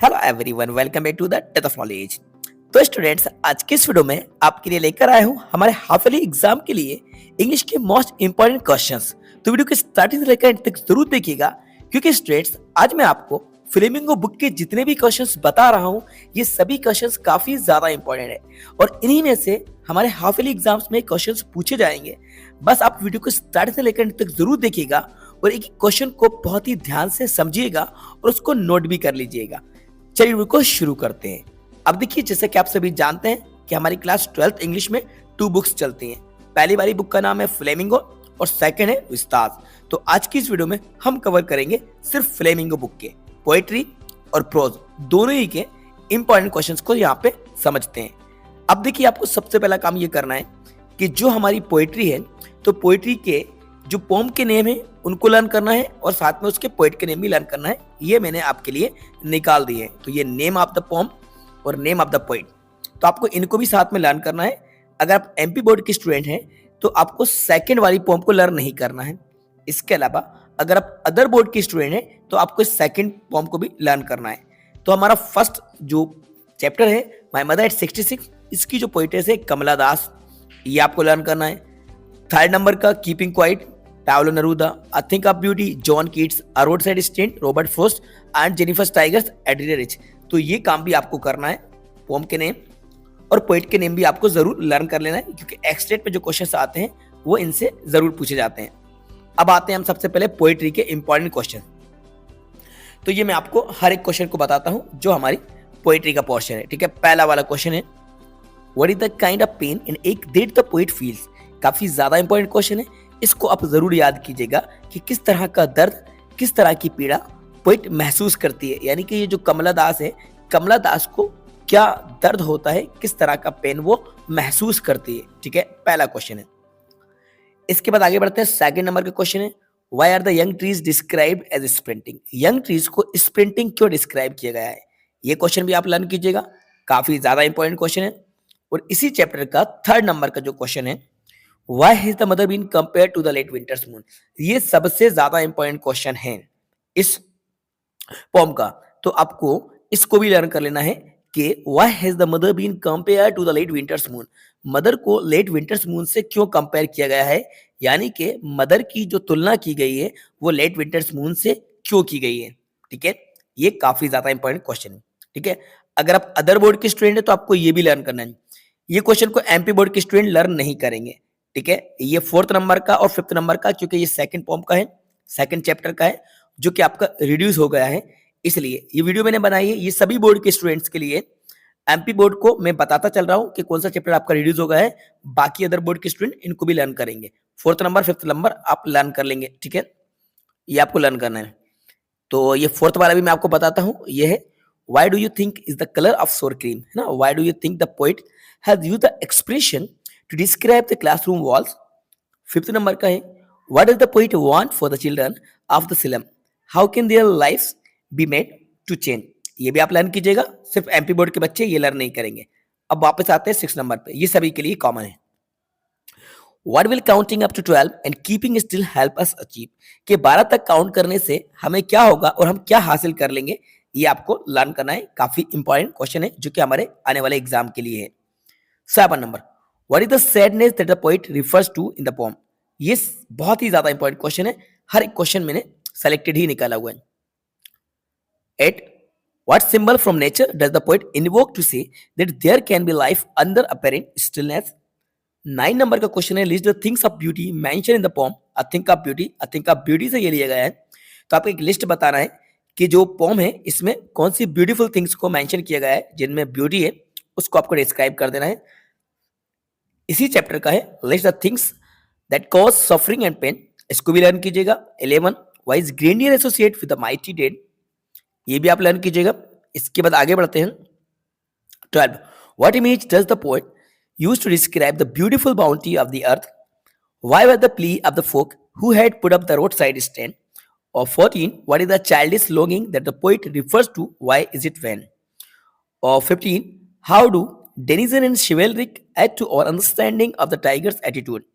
Hello everyone, welcome back to the death of knowledge. तो students, आज के इस वीडियो में आपके लिए लेकर आया हूं हमारे हाफ ईयरली एग्जाम के लिए इंग्लिश के मोस्ट इंपॉर्टेंट क्वेश्चंस। तो वीडियो के स्टार्टिंग से लेकर एंड तक जरूर देखिएगा, क्योंकि स्टूडेंट्स आज मैं आपको फ्लेमिंगो बुक के जितने भी क्वेश्चंस बता रहा हूं, ये सभी क्वेश्चंस काफी ज्यादा इंपॉर्टेंट है और इन्हीं में से हमारे हाफ ईयरली एग्जाम्स में क्वेश्चंस पूछे जाएंगे। बस आप वीडियो को स्टार्टिंग से लेकर एंड तक जरूर देखिएगा और एक क्वेश्चन को बहुत ही ध्यान से समझिएगा और उसको नोट भी कर लीजिएगा। चलिए वीडियो को शुरू करते हैं। अब देखिए, जैसे कि आप सभी जानते हैं कि हमारी क्लास 12th इंग्लिश में 2 बुक्स चलती हैं। पहली वाली बुक का नाम है फ्लेमिंगो और सेकंड है विस्तार। तो आज की इस वीडियो में हम कवर करेंगे सिर्फ फ्लेमिंगो बुक के पोएट्री और प्रोज दोनों ही के इंपॉर्टेंट क्वेश्चंस को यहाँ पे समझते हैं। अब देखिए, आपको सबसे पहला काम ये करना है कि जो हमारी पोएट्री है, तो पोएट्री के जो पोम के नेम है उनको लर्न करना है और साथ में उसके पोएट के नेम भी लर्न करना है। ये मैंने आपके लिए निकाल दिए हैं। तो ये नेम ऑफ द पोम और नेम ऑफ द पोएट, तो आपको इनको भी साथ में लर्न करना है। अगर आप एमपी बोर्ड के स्टूडेंट हैं तो आपको सेकंड वाली पोम को लर्न नहीं करना है। इसके अलावा अगर आप अदर बोर्ड के स्टूडेंट हैं तो आपको सेकंड पोम को भी लर्न करना है। तो हमारा फर्स्ट जो चैप्टर है माय मदर एट 66, इसकी जो पोइटेस है कमला दास, ये आपको लर्न करना है। थर्ड नंबर का keeping quiet, Pablo Neruda, a thing of beauty, John Keats, a roadside stand, Robert Frost and Jennifer tigers, Adrienne Rich. तो ये काम भी आपको करना है। पोम के नेम और पोएट के नेम भी आपको जरूर लर्न कर लेना है, क्योंकि एक्सटेट में जो क्वेश्चंस आते हैं वो इनसे जरूर पूछे जाते हैं। अब आते हैं हम सबसे पहले पोएट्री के इंपॉर्टेंट क्वेश्चन। तो ये मैं आपको हर एक क्वेश्चन को बताता हूँ जो हमारी पोएट्री का पोर्शन है। ठीक है, पहला वाला क्वेश्चन है, what is the kind of pain in एक दैट द पोएट फील्स। काफी ज्यादा इंपॉर्टेंट क्वेश्चन है, इसको आप जरूर याद कीजिएगा कि किस तरह का दर्द, किस तरह की पीड़ा पोएट महसूस करती है। यानी कि ये जो कमला दास है, कमला दास को क्या दर्द होता है, किस तरह का पेन वो महसूस करती है। ठीक है, पहला क्वेश्चन है। इसके बाद आगे बढ़ते हैं, सेकंड नंबर का क्वेश्चन है, why are the young trees described as sprinting. Young trees को स्प्रिंटिंग क्यों डिस्क्राइब किया गया है, ये क्वेश्चन भी आप लर्न कीजिएगा। काफी ज्यादा इंपॉर्टेंट क्वेश्चन है। और इसी चैप्टर का थर्ड नंबर का जो क्वेश्चन है, Why has the mother been compared to the late winter's moon? ये सबसे ज्यादा इंपॉर्टेंट क्वेश्चन है इस पोम का। तो आपको इसको भी लर्न कर लेना है कि Why has the mother been compared to the late winter's moon? Mother को लेट विंटर्स मून से क्यों कंपेयर किया गया है, यानी कि मदर की जो तुलना की गई है वो लेट विंटर्स मून से क्यों की गई है। ठीक है, ये काफी ज्यादा इंपॉर्टेंट क्वेश्चन है। ठीक है, अगर आप अदर बोर्ड के स्टूडेंट है तो आपको ये भी लर्न करना है। ये क्वेश्चन को एमपी बोर्ड के स्टूडेंट लर्न नहीं करेंगे। ठीक है, ये 4th नंबर का और 5th नंबर का, क्योंकि ये सेकंड पोम का है, सेकंड चैप्टर का है, जो कि आपका रिड्यूस हो गया है। इसलिए ये वीडियो मैंने बनाई है ये सभी बोर्ड के स्टूडेंट्स के लिए। एमपी बोर्ड को मैं बताता चल रहा हूं कि कौन सा चैप्टर आपका रिड्यूस हो गया है। बाकी अदर बोर्ड के स्टूडेंट इनको भी लर्न करेंगे। 4th नंबर 5th नंबर आप लर्न कर लेंगे। ठीक है, ये आपको लर्न करना है। तो ये 4th वाला भी मैं आपको बताता हूँ। ये है, why do you think is the colour of sour cream, है ना। Why do you think the poet has used the expression to describe the classroom walls. 5th नंबर का है, what does the poet want for the children of the slum, how can their lives be made to change. ये भी आप learn कीजिएगा, सिर्फ MP board के बच्चे ये लर्न नहीं करेंगे। अब वापस आते हैं 6 नंबर पे, ये सभी के लिए कॉमन है। What will counting up to 12 and keeping still help us achieve? कि 12 तक काउंट करने से हमें क्या होगा और हम क्या हासिल कर लेंगे, ये आपको लर्न करना है। काफी इंपॉर्टेंट क्वेश्चन है जो कि हमारे आने वाले एग्जाम के लिए है। 7 नंबर, what is the sadness that the poet refers to in the poem. ये बहुत ही ज्यादा इंपॉर्टेंट क्वेश्चन है, हर एक क्वेश्चन मैंने सेलेक्टेड ही निकाला हुआ है। 8, what symbol from nature does the poet invoke to say that there can be life under apparent stillness? 9 number का क्वेश्चन है, list the things of beauty mention in the pome, a thing of beauty. A thing of beauty से ये लिया गया है। तो आपको एक लिस्ट बताना है कि जो पोम है इसमें कौन सी ब्यूटीफुल थिंग्स को मेंशन किया गया है, जिनमें ब्यूटी है उसको आपको डिस्क्राइब कर देना है। इसी चैप्टर का है, list the things that cause suffering and pain, इसको भी लर्न कीजिएगा। 11, why is grandeur associate with the mighty dead, ये भी आप लर्न कीजिएगा। इसके बाद आगे बढ़ते हैं। 12, what image does the poet used to describe the beautiful bounty of the earth? Why were the plea of the folk who had put up the roadside stand? Or 14, what is the childish longing that the poet refers to? Why is it vain? Or 15, how do denizen and chivalric add to our understanding of the tiger's attitude?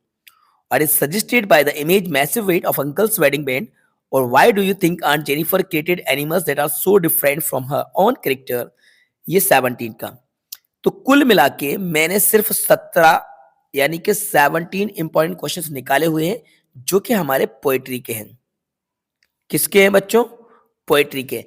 What is suggested by the image massive weight of uncle's wedding band? और why do you think aunt Jennifer created animals that are so different from her own character, ये 17 का। तो कुल मिला के मैंने सिर्फ 17 यानी कि 17 इंपॉर्टेंट क्वेश्चंस निकाले हुए हैं जो कि हमारे पोएट्री के हैं। किसके हैं बच्चों? पोएट्री के।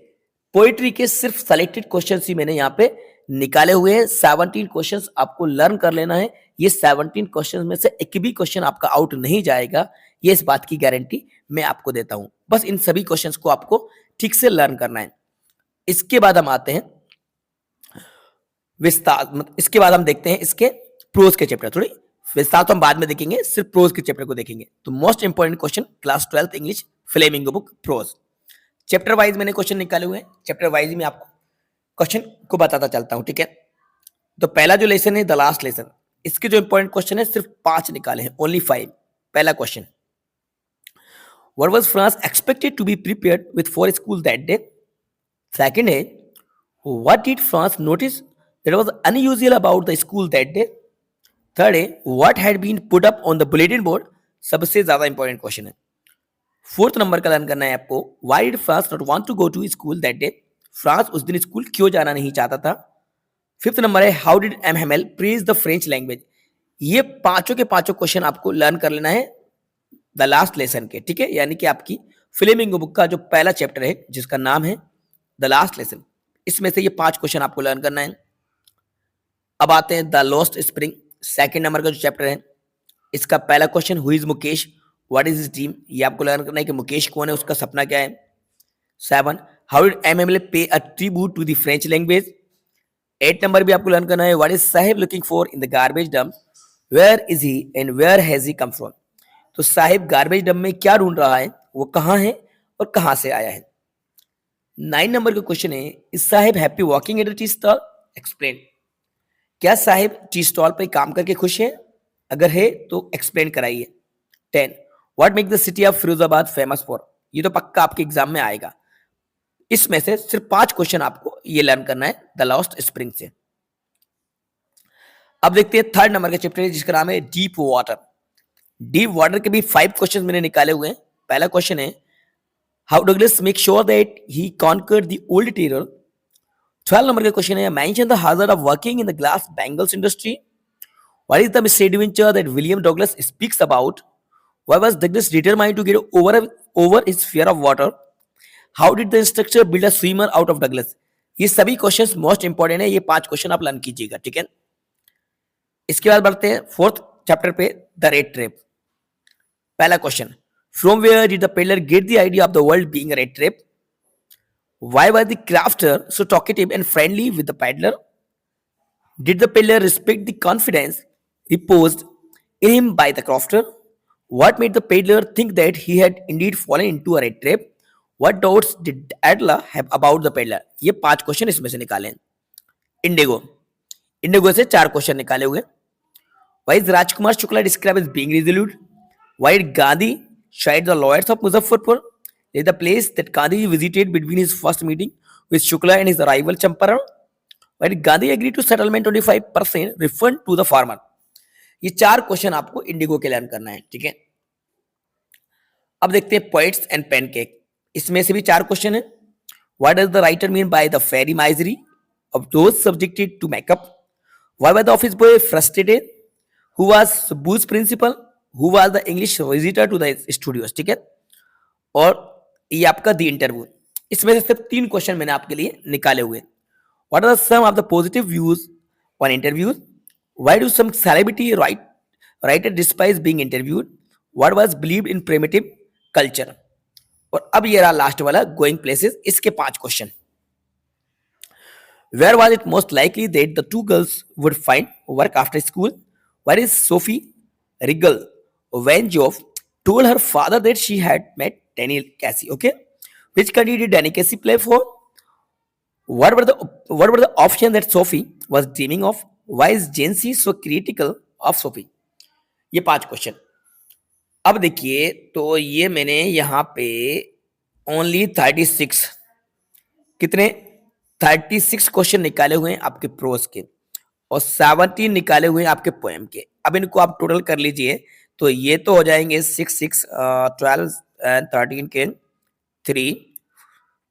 पोएट्री के सिर्फ सेलेक्टेड क्वेश्चंस ही मैंने यहाँ पे निकाले हुए हैं। 17 क्वेश्चंस आपको लर्न कर लेना है। ये 17 क्वेश्चंस में से एक भी क्वेश्चन आपका आउट नहीं जाएगा, ये इस बात की गारंटी मैं आपको देता हूं। बस इन सभी क्वेश्चंस को आपको ठीक से लर्न करना है। इसके बाद हम आते हैं विस्तार, इसके बाद हम देखते हैं इसके प्रोज के चैप्टर। थोड़ी विस्तार तो हम बाद में देखेंगे, सिर्फ प्रोज के चैप्टर को देखेंगे। तो most important question class 12th English Flamingo book prose. Chapter wise मैंने क्वेश्चन निकाले हुए हैं, चैप्टर वाइज में आपको क्वेश्चन को बताता चलता हूं, ठीक है। तो पहला जो लेसन है द लास्ट लेसन, इसके जो इंपॉर्टेंट क्वेश्चन है सिर्फ 5 निकाले हैं, ओनली 5। पहला question, what was Franz expected to be prepared with for school that day. Second है, what did Franz notice that was unusual about the school that day. Third है, what had been put up on the bulletin board. सबसे ज्यादा important question है। Fourth number का learn करना है आपको, why did Franz not want to go to school that day. Franz उस दिन स्कूल क्यों जाना नहीं चाहता था। फिफ्थ नंबर है, how did M Hamel praise the French language. ये पांचों के पांचों क्वेश्चन आपको लर्न कर लेना है द लास्ट लेसन के, ठीक है। यानी कि आपकी फ्लेमिंगो बुक का जो पहला चैप्टर है जिसका नाम है द लास्ट लेसन, इसमें से ये 5 क्वेश्चन आपको लर्न करना है। अब आते हैं द लॉस्ट स्प्रिंग, सेकंड नंबर का जो चैप्टर है, इसका पहला question, who is Mukesh, what is his dream. ये आपको लर्न करना है कि मुकेश कौन है, उसका सपना क्या है। 7, how did M Hamel pay a tribute to the French language. 8 नंबर भी आपको लर्न करना है, what is Saheb looking for in the garbage dump, where is he and where has he come from. तो साहिब गार्बेज डंप में क्या ढूंढ रहा है, वो कहाँ है और कहाँ से आया है। 9 नंबर का क्वेश्चन है, is Sahib happy walking at the tea stall, explain. क्या साहिब टी स्टॉल पर काम करके खुश है, अगर है तो एक्सप्लेन कराइए। 10, what make the city of Firozabad famous for. ये तो पक्का आपके एग्जाम में आएगा। इसमें से सिर्फ 5 क्वेश्चन आपको ये लर्न करना है द लास्ट स्प्रिंग से। अब देखते हैं थर्ड नंबर का चैप्टर है जिसका नाम है डीप वाटर। डीप वाटर के भी 5 क्वेश्चन मैंने निकाले हुए हैं। पहला क्वेश्चन है, how Douglas make sure that he conquered the old terror. 12 नंबर का क्वेश्चन है, mention the hazard of working in the glass bangles industry. What is the misadventure that William Douglas speaks about? Why was Douglas determined to get over his fear of water? How did the instructor build a swimmer out of Douglas? ये सभी questions most important है, ये 5 question आप learn कीजिएगा, ठीक है। इसके बाद बढ़ते हैं फोर्थ चैप्टर पे, द रेड ट्रैप। पहला question, from where did the peddler get the idea of the world being a rat trap. Why was the crafter so talkative and friendly with the peddler? Did the peddler respect the confidence reposed in him by the crafter? What made the peddler think that he had indeed fallen into a red trap? What doubts did Adler have about the peddler? ये 5 question इसमें से निकाले। Indigo, Indigo से 4 question निकाले हुए। Why is Rajkumar Shukla described as being resolute? Why did Gandhi chide the lawyers of Muzaffarpur? Is the place that Gandhi visited between his first meeting with Shukla and his rival Champaran? Why did Gandhi agree to settlement 25% refund to the farmer? ये 4 question आपको Indigo के learn करना है, ठीक है। अब देखते हैं पोइट्स एंड पैनकेक, इसमें से भी 4 क्वेश्चन है। What does the writer mean by the fairy misery of those subjected to makeup? Why was the office boy frustrated? Who was Subbu's principal? Who was the English visitor to the studios? ठीक है। और ये आपका दी interview, इसमें से सिर्फ 3 question मैंने आपके लिए निकाले हुए। What are some of the positive views on interviews. Why do some celebrity writer despise being interviewed. What was believed in primitive culture. और अब ये रहा लास्ट वाला, गोइंग प्लेसेस, इसके 5 question. Where was it most likely that the 2 girls would find work after school. Where is Sophie regal when Geoff told her father that she had met Danny Casey. Okay, which country did Danny Casey play for? What were the options that Sophie was dreaming of? Why is Jancy so critical of Sophie? ये 5 question. अब देखिए, तो ये मैंने यहाँ पे only 36 कितने 36 question निकाले हुए हैं आपके प्रोज के और 17 निकाले हुए हैं आपके पोएम के। अब इनको आप टोटल कर लीजिए, तो ये तो हो जाएंगे 6, 6, 12 एंड 13 के 3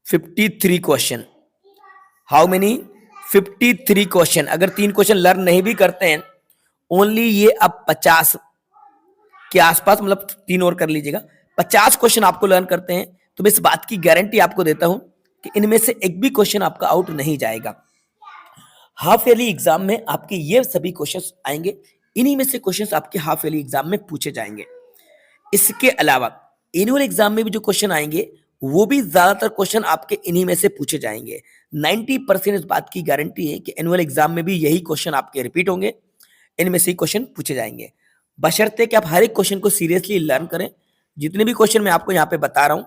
53 क्वेश्चन। How many? 53 क्वेश्चन। अगर 3 क्वेश्चन लर्न नहीं भी करते हैं, ओनली ये अब 50 के आसपास, मतलब 3 और कर लीजिएगा, 50 क्वेश्चन आपको लर्न करते हैं, तो मैं इस बात की गारंटी आपको देता हूं कि इनमें से एक भी क्वेश्चन आपका आउट नहीं जाएगा। हाफ ईयरली एग्जाम में आपके ये सभी क्वेश्चंस आएंगे, इन्हीं में से क्वेश्चंस आपके हाफ ईयरली एग्जाम में पूछे जाएंगे। इसके अलावा एनुअल एग्जाम में भी जो क्वेश्चन आएंगे, वो भी ज्यादातर क्वेश्चन आपके इन्हीं में से पूछे जाएंगे। 90% इस बात की गारंटी है कि एनुअल एग्जाम में भी यही क्वेश्चन आपके रिपीट होंगे, इनमें से ही क्वेश्चन पूछे जाएंगे, बशर्ते कि आप हर एक क्वेश्चन को सीरियसली लर्न करें। जितने भी क्वेश्चन मैं आपको यहाँ पे बता रहा हूँ,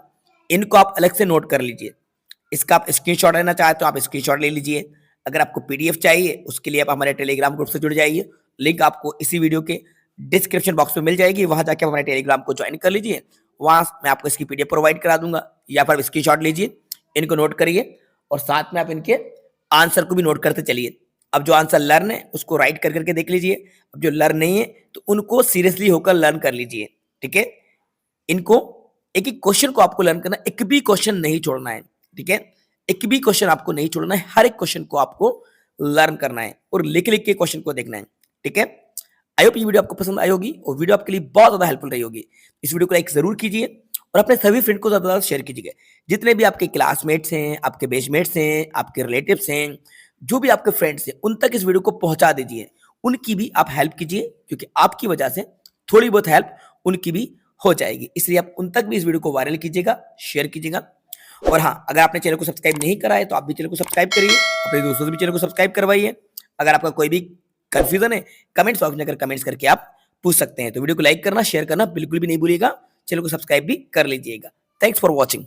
इनको आप अलग से नोट कर लीजिए। इसका आप स्क्रीनशॉट लेना चाहते हो, आप स्क्रीनशॉट ले लीजिए। अगर आपको पीडीएफ चाहिए, उसके लिए आप हमारे टेलीग्राम ग्रुप से जुड़ जाइए। लिंक आपको इसी वीडियो के डिस्क्रिप्शन बॉक्स में मिल जाएगी, वहां जाके हमारे टेलीग्राम को ज्वाइन कर लीजिए। वहां मैं आपको इसकी पीडीएफ प्रोवाइड करा दूंगा, या फिर स्क्रीनशॉट लीजिए, इनको नोट करिए और साथ में आप इनके आंसर को भी नोट करते चलिए। अब जो आंसर लर्न है उसको राइट कर करके देख लीजिए, अब जो लर्न नहीं है तो उनको सीरियसली होकर लर्न कर लीजिए। ठीक है, इनको एक एक क्वेश्चन को आपको लर्न करना, एक भी क्वेश्चन नहीं छोड़ना है। ठीक है, एक भी क्वेश्चन आपको नहीं छोड़ना है, हर एक क्वेश्चन को आपको लर्न करना है और लिख लिख के क्वेश्चन को देखना है। ठीक है, आई होप ये वीडियो आपको पसंद आई होगी और वीडियो आपके लिए बहुत ज्यादा हेल्पफुल रही होगी। इस वीडियो को लाइक जरूर कीजिए और अपने सभी फ्रेंड को ज्यादा ज्यादा शेयर कीजिए। जितने भी आपके क्लासमेट्स हैं, आपके बेचमेट्स हैं, आपके रिलेटिव्स हैं, जो भी आपके फ्रेंड्स हैं, उन तक इस वीडियो को पहुंचा दीजिए। उनकी भी आप हेल्प कीजिए, क्योंकि आपकी वजह से थोड़ी बहुत हेल्प उनकी भी हो जाएगी। इसलिए आप उन तक भी इस वीडियो को वायरल कीजिएगा, शेयर कीजिएगा। और हाँ, अगर आपने चैनल को सब्सक्राइब नहीं करा है तो आप भी चैनल को सब्सक्राइब करिए, अपने दोस्तों से भी चैनल को सब्सक्राइब करवाइए। अगर आपका कोई भी कंफ्यूजन है, कमेंट्स बॉक्स में अगर कमेंट्स करके आप पूछ सकते हैं। तो वीडियो को लाइक करना, शेयर करना बिल्कुल भी नहीं भूलिएगा, चैनल को सब्सक्राइब भी कर लीजिएगा। Thanks for watching.